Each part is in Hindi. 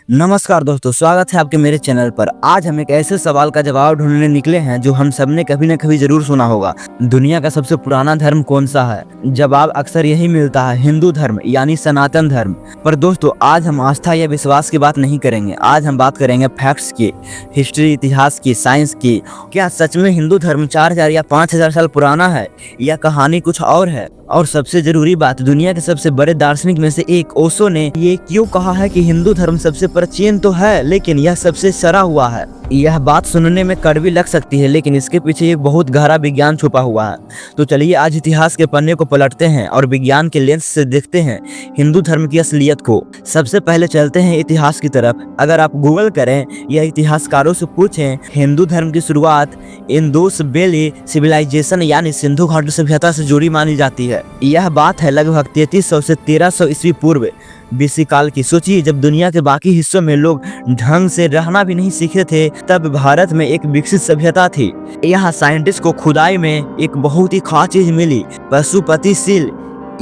नमस्कार दोस्तों, स्वागत है आपके मेरे चैनल पर। आज हम एक ऐसे सवाल का जवाब ढूंढने निकले हैं जो हम सबने कभी न कभी जरूर सुना होगा। दुनिया का सबसे पुराना धर्म कौन सा है? जवाब अक्सर यही मिलता है, हिंदू धर्म यानी सनातन धर्म। पर दोस्तों, आज हम आस्था या विश्वास की बात नहीं करेंगे। आज हम बात करेंगे फैक्ट्स की, हिस्ट्री, इतिहास की, साइंस की। क्या सच में हिंदू धर्म 4000 या 5000 साल पुराना है, या कहानी कुछ और है? और सबसे जरूरी बात, दुनिया के सबसे बड़े दार्शनिक में से एक ओशो ने ये क्यों कहा है कि हिंदू धर्म सबसे प्राचीन तो है लेकिन यह सबसे सड़ा हुआ है। यह बात सुनने में कड़वी लग सकती है, लेकिन इसके पीछे एक बहुत गहरा विज्ञान छुपा हुआ है। तो चलिए आज इतिहास के पन्ने को पलटते हैं और विज्ञान के लेंस से देखते हैं हिंदू धर्म की असलियत को। सबसे पहले चलते हैं इतिहास की तरफ। अगर आप गूगल करें या इतिहासकारों से पूछें, हिंदू धर्म की शुरुआत इंडस वैली सिविलाइजेशन यानी सिंधु घाटी सभ्यता से जुड़ी मानी जाती है। यह बात है लगभग 3300 से 1300 ईस्वी पूर्व बीसी काल की। सोचिए, जब दुनिया के बाकी हिस्सों में लोग ढंग से रहना भी नहीं सीखे थे, तब भारत में एक विकसित सभ्यता थी। यहाँ साइंटिस्ट को खुदाई में एक बहुत ही खास चीज मिली, पशुपति सील।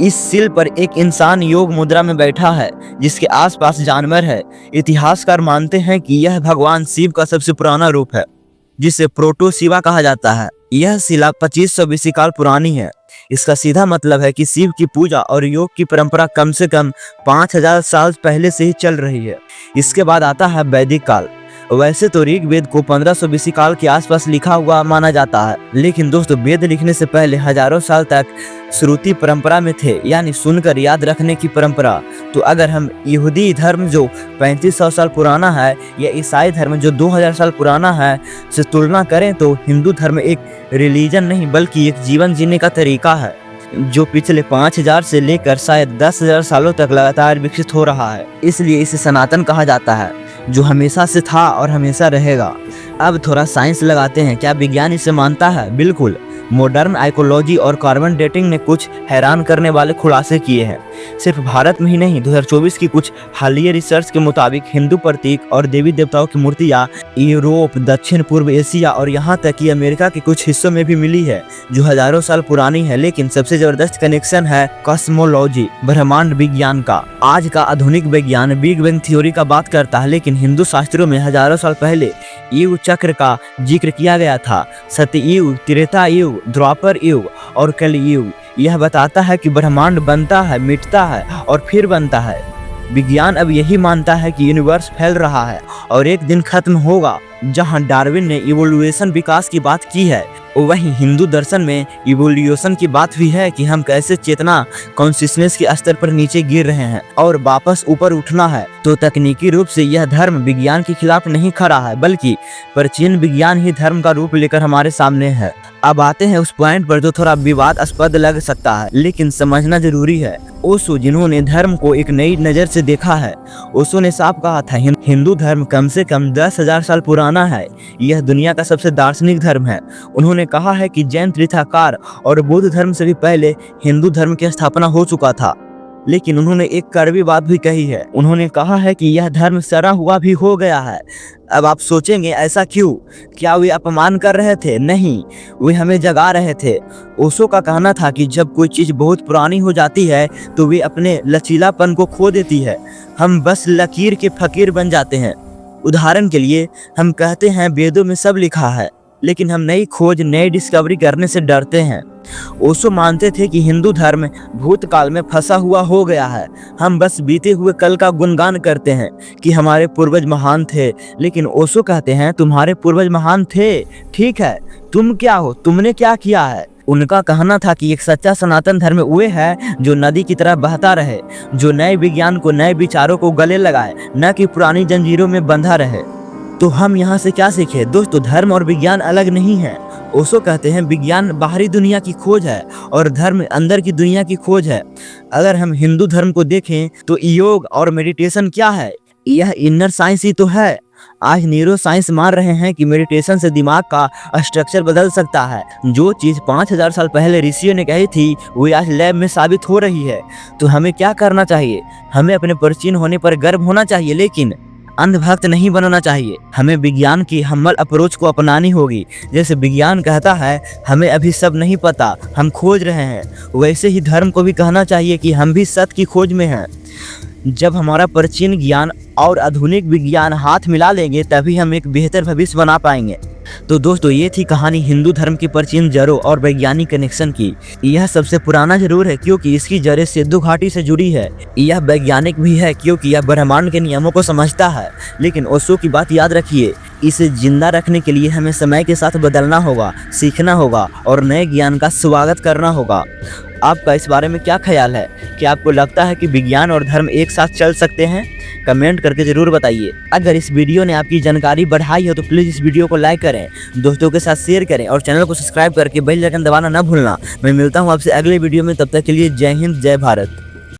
इस सील पर एक इंसान योग मुद्रा में बैठा है जिसके आसपास जानवर है। इतिहासकार मानते हैं कि यह भगवान शिव का सबसे पुराना रूप है, जिसे प्रोटो शिवा कहा जाता है। यह शिला 2500 बीसी काल पुरानी है। इसका सीधा मतलब है कि शिव की पूजा और योग की परंपरा कम से कम 5000 साल पहले से ही चल रही है। इसके बाद आता है वैदिक काल। वैसे तो ऋग्वेद को 1500 बीसी काल के आसपास लिखा हुआ माना जाता है, लेकिन दोस्तों, वेद लिखने से पहले हजारों साल तक श्रुति परंपरा में थे, यानी सुनकर याद रखने की परंपरा। तो अगर हम यहूदी धर्म जो 3500 साल पुराना है या ईसाई धर्म जो 2000 साल पुराना है से तुलना करें, तो हिंदू धर्म एक रिलीजन नहीं बल्कि एक जीवन जीने का तरीका है जो पिछले 5000 से लेकर शायद 10,000 सालों तक लगातार विकसित हो रहा है। इसलिए इसे सनातन कहा जाता है, जो हमेशा से था और हमेशा रहेगा। अब थोड़ा साइंस लगाते हैं। क्या विज्ञान इसे मानता है? बिल्कुल। मॉडर्न आर्कोलॉजी और कार्बन डेटिंग ने कुछ हैरान करने वाले खुलासे किए हैं। सिर्फ भारत में ही नहीं, 2024 की कुछ हालिया रिसर्च के मुताबिक हिंदू प्रतीक और देवी देवताओं की मूर्तियां यूरोप, दक्षिण पूर्व एशिया और यहाँ तक कि अमेरिका के कुछ हिस्सों में भी मिली है, जो हजारों साल पुरानी है। लेकिन सबसे जबरदस्त कनेक्शन है कॉस्मोलॉजी, ब्रह्मांड विज्ञान का। आज का आधुनिक विज्ञान बिग बैंग थ्योरी का बात करता है, लेकिन हिंदू शास्त्रों में हजारों साल पहले युग चक्र का जिक्र किया गया था। सतयुग, त्रेता युग, द्वापर युग और कलयुग। यह बताता है कि ब्रह्मांड बनता है, मिटता है और फिर बनता है। विज्ञान अब यही मानता है कि यूनिवर्स फैल रहा है और एक दिन खत्म होगा। जहां डार्विन ने इवोल्यूशन विकास की बात की है, वहीं हिंदू दर्शन में इवोल्यूशन की बात भी है कि हम कैसे चेतना कॉन्शियसनेस के स्तर पर नीचे गिर रहे हैं और वापस ऊपर उठना है। तो तकनीकी रूप से यह धर्म विज्ञान के खिलाफ नहीं खड़ा है, बल्कि प्राचीन विज्ञान ही धर्म का रूप लेकर हमारे सामने है। अब आते हैं उस पॉइंट पर जो थोड़ा विवादास्पद लग सकता है, लेकिन समझना जरूरी है। ओशो, जिन्होंने धर्म को एक नई नजर से देखा है, ओशो ने साफ कहा था, हिंदू धर्म कम से कम 10,000 साल पुराना है। यह दुनिया का सबसे दार्शनिक धर्म है। उन्होंने कहा है कि जैन तीर्थंकर और बौद्ध धर्म से भी पहले हिंदू धर्म की स्थापना हो चुका था। लेकिन उन्होंने एक कड़वी बात भी कही है। उन्होंने कहा है कि यह धर्म सड़ा हुआ भी हो गया है। अब आप सोचेंगे, ऐसा क्यों? क्या वे अपमान कर रहे थे? नहीं, वे हमें जगा रहे थे। ओशो का कहना था कि जब कोई चीज बहुत पुरानी हो जाती है तो वे अपने लचीलापन को खो देती है। हम बस लकीर के फकीर बन जाते हैं। उदाहरण के लिए, हम कहते हैं वेदों में सब लिखा है, लेकिन हम नई खोज, नई डिस्कवरी करने से डरते हैं। ओशो मानते थे कि हिंदू धर्म भूतकाल में फंसा हुआ हो गया है। हम बस बीते हुए कल का गुणगान करते हैं कि हमारे पूर्वज महान थे। लेकिन ओशो कहते हैं, तुम्हारे पूर्वज महान थे, ठीक है, तुम क्या हो? तुमने क्या किया है? उनका कहना था कि एक सच्चा सनातन धर्म वे है जो नदी की तरह बहता रहे, जो नए विज्ञान को, नए विचारों को गले लगाए, न कि पुरानी जंजीरों में बंधा रहे। तो हम यहाँ से क्या सीखे? दोस्तों, धर्म और विज्ञान अलग नहीं है। ओशो कहते हैं, विज्ञान बाहरी दुनिया की खोज है और धर्म अंदर की दुनिया की खोज है। अगर हम हिंदू धर्म को देखें तो योग और मेडिटेशन क्या है? यह इनर साइंस ही तो है। आज न्यूरो साइंस मान रहे हैं कि मेडिटेशन से दिमाग का स्ट्रक्चर बदल सकता है। जो चीज 5000 साल पहले ऋषियों ने कही थी, वो आज लैब में साबित हो रही है। तो हमें क्या करना चाहिए? हमें अपने प्राचीन होने पर गर्व होना चाहिए, लेकिन अंधभक्त नहीं बनना चाहिए। हमें विज्ञान की हम्बल अप्रोच को अपनानी होगी। जैसे विज्ञान कहता है, हमें अभी सब नहीं पता, हम खोज रहे हैं, वैसे ही धर्म को भी कहना चाहिए कि हम भी सत्य की खोज में हैं। जब हमारा प्राचीन ज्ञान और आधुनिक विज्ञान हाथ मिला लेंगे तभी हम एक बेहतर भविष्य बना पाएंगे। तो दोस्तों, ये थी कहानी हिंदू धर्म की प्राचीन जड़ों और वैज्ञानिक कनेक्शन की। यह सबसे पुराना जरूर है क्योंकि इसकी जड़ें सिंधु घाटी से जुड़ी है। यह वैज्ञानिक भी है क्योंकि यह ब्रह्मांड के नियमों को समझता है। लेकिन ओशो की बात याद रखिए, इसे जिंदा रखने के लिए हमें समय के साथ बदलना होगा, सीखना होगा और नए ज्ञान का स्वागत करना होगा। आपका इस बारे में क्या ख्याल है? क्या आपको लगता है कि विज्ञान और धर्म एक साथ चल सकते हैं? कमेंट करके ज़रूर बताइए। अगर इस वीडियो ने आपकी जानकारी बढ़ाई हो तो प्लीज़ इस वीडियो को लाइक करें, दोस्तों के साथ शेयर करें और चैनल को सब्सक्राइब करके बेल आइकन दबाना ना भूलना। मैं मिलता हूँ आपसे अगले वीडियो में, तब तक के लिए जय हिंद, जय भारत।